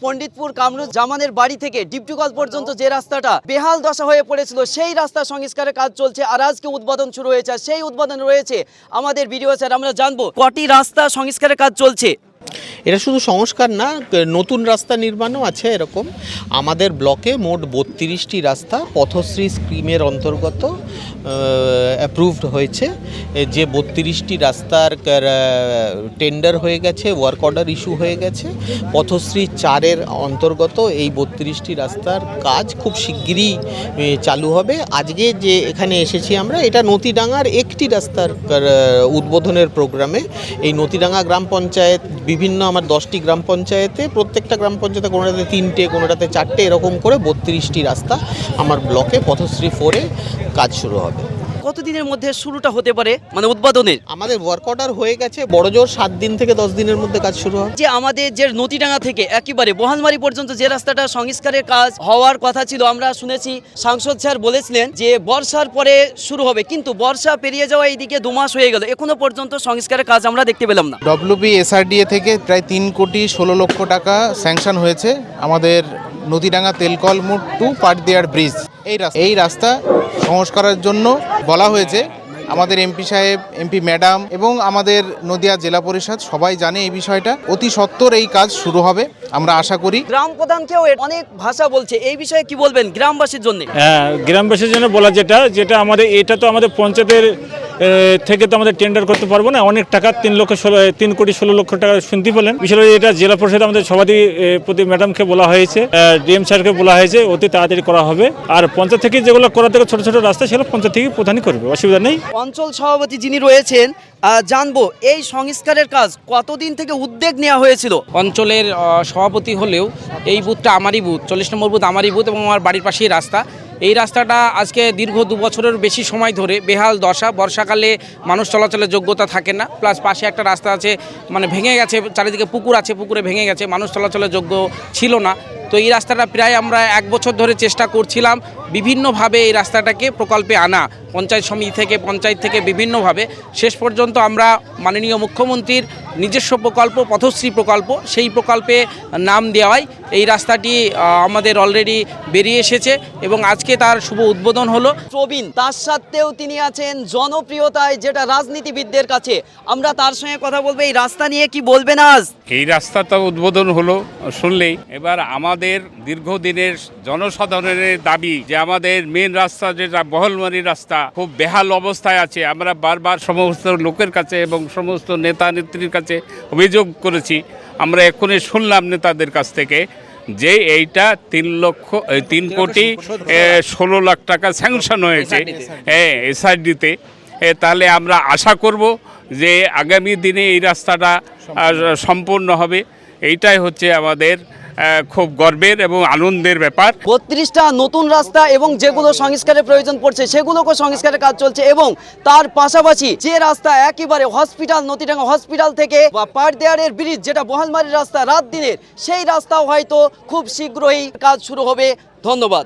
পণ্ডিতপুর কামরুজ্জামানের বাড়ি থেকে ডিপটুকল পর্যন্ত যে রাস্তাটা বেহাল দশা হয়ে পড়েছিল সেই রাস্তা সংস্কারের কাজ চলছে আর আজকে উদ্বোধন শুরু হয়েছে। সেই উদ্বোধন রয়েছে আমাদের ভিডিও স্যার, আমরা জানবো কটি রাস্তা সংস্কারের কাজ চলছে। এটা শুধু সংস্কার না, নতুন রাস্তা নির্মাণও আছে। এরকম আমাদের ব্লকে মোট 32টি রাস্তা পথশ্রী স্কিমের অন্তর্গত অ্যাপ্রুভড হয়েছে। যে 32টি রাস্তার টেন্ডার হয়ে গেছে, ওয়ার্ক অর্ডার ইস্যু হয়ে গেছে। পথশ্রী 4-এর অন্তর্গত এই 32টি রাস্তার কাজ খুব শিগগিরই চালু হবে। আজকে যে এখানে এসেছি আমরা, এটা নতিডাঙ্গার একটি রাস্তার উদ্বোধনের প্রোগ্রামে। এই নতিডাঙ্গা গ্রাম পঞ্চায়েত বিভিন্ন আমার 10টি গ্রাম পঞ্চায়েতে, প্রত্যেকটা গ্রাম পঞ্চায়েতে কোনোটাতে 3টে কোনোটাতে 4টে এরকম করে 32টি রাস্তা আমার ব্লকে পথশ্রী 4-এ কাজ শুরু হবে। কতদিনের মধ্যে শুরুটা হতে পারে, মানে উদ্বোধনের? আমাদের ওয়ার্ক অর্ডার হয়ে গেছে, বড় জোর 7 দিন থেকে 10 দিনের মধ্যে কাজ শুরু হবে। যে আমাদের যে নতিডাঙ্গা থেকে একেবারে বহালমারি পর্যন্ত যে রাস্তাটা সংস্কারের কাজ হওয়ার কথা ছিল, আমরা শুনেছি সাংসদ স্যার বলেছিলেন যে বর্ষার পরে শুরু হবে, কিন্তু বর্ষা পেরিয়ে যাওয়া এইদিকে 2 মাস হয়ে গেল, এখনো পর্যন্ত সংস্কারের কাজ আমরা দেখতে পেলাম না। WBSRDA থেকে প্রায় 3 কোটি 16 লক্ষ টাকা স্যাংশন হয়েছে আমাদের নদীডাঙ্গা তেলকল মোড় টু পাটদিয়ার ব্রিজ। এই রাস্তা সংস্কারের জন্য বলা হয়েছে। আমাদের এমপি সাহেব, এমপি ম্যাডাম এবং আমাদের নদিয়া জেলা পরিষদ সবাই জানে এই বিষয়টা। অতি সত্বর এই কাজ শুরু হবে আমরা আশা করি। গ্রাম প্রধানকেও অনেক ভাষা বলছে, এই বিষয়ে কি বলবেন গ্রামবাসীর জন্য? হ্যাঁ, গ্রামবাসীর জন্য বলা যেটা আমাদের, এটা তো আমাদের পঞ্চায়েতের থেকে তো আমাদের টেন্ডার করতে পারবো না। অনেক টাকা 3 কোটি 16 লক্ষ টাকা শুনতে পেলেন। বিষয়ে এটা জেলা পরিষদ আমাদের সভাপতি ম্যাডামকে বলা হয়েছে, ডিএম স্যারকে বলা হয়েছে, অতি তাড়াতাড়ি করা হবে। আর পঞ্চায়েত থেকে যেগুলো করা থেকে ছোট ছোট রাস্তা, সেগুলো পঞ্চায়েত থেকে প্রধানই করবে, অসুবিধা নেই। অঞ্চল সভাপতি যিনি রয়েছেন, জানবো এই সংস্কারের কাজ কতদিন থেকে উদ্যোগ নেওয়া হয়েছিল? অঞ্চলের সভাপতি হলেও এই বুথটা আমারই বুথ, 40 নম্বর বুথ আমারই বুথ এবং আমার বাড়ির পাশেই রাস্তা। এই রাস্তাটা আজকে দীর্ঘ 2 বছরের বেশি সময় ধরে বেহাল দশা। বর্ষাকালে মানুষ চলাচলের যোগ্যতা থাকে না, প্লাস পাশে একটা রাস্তা আছে মানে ভেঙে গেছে, চারিদিকে পুকুর আছে, পুকুরে ভেঙে গেছে, মানুষ চলাচলের যোগ্য ছিল না। তো এই রাস্তাটা প্রায় আমরা 1 বছর ধরে চেষ্টা করছিলাম বিভিন্নভাবে এই রাস্তাটাকে প্রকল্পে আনা, পঞ্চায়েত সমিতি থেকে, পঞ্চায়েত থেকে বিভিন্নভাবে। শেষ পর্যন্ত আমরা মাননীয় মুখ্যমন্ত্রীর নিজস্ব প্রকল্প পথশ্রী প্রকল্প, সেই প্রকল্পে নাম দেওয়ায় এই রাস্তাটি আমাদের অলরেডি বেরিয়ে এসেছে এবং আজকে তার শুভ উদ্বোধন হলো। প্রবীণ, তার সত্ত্বেও তিনি আছেন জনপ্রিয়তায়, যেটা রাজনীতিবিদদের কাছে। আমরা তার সঙ্গে কথা বলবো। এই রাস্তা নিয়ে কি বলবেন আজ? এই রাস্তাটা উদ্বোধন হলো শুনলেই এবার আমাদের দীর্ঘদিনের জনসাধারণের দাবি যে আমাদের মেন রাস্তা, যেটা বহলমারি রাস্তা, খুব বেহাল অবস্থায় আছে। আমরা বারবার সমস্ত লোকের কাছে এবং সমস্ত নেতা নেত্রীর কাছে অভিযোগ করেছি। আমরা এক্ষুনি শুনলাম নেতাদের কাছ থেকে যে এইটা 3 কোটি 16 লাখ টাকা স্যাংশন হয়েছে এসআরডিতে। তাহলে আমরা আশা করব যে আগামী দিনে এই রাস্তাটা সম্পূর্ণ হবে। এইটাই হচ্ছে আমাদের খুব গর্বের এবং আনন্দের ব্যাপার। 32টা নতুন রাস্তা এবং যেগুলো সংস্কারের প্রয়োজন পড়ছে সেগুলোকেও সংস্কারের কাজ চলছে, এবং তার পাশাপাশি যে রাস্তা একেবারে হসপিটাল, নতিডাঙ্গা হসপিটাল থেকে পাটদিয়ারের ব্রিজ, যেটা বহালমারির রাস্তা রাত দিনের, সেই রাস্তাও হয়তো খুব শীঘ্রই কাজ শুরু হবে। ধন্যবাদ।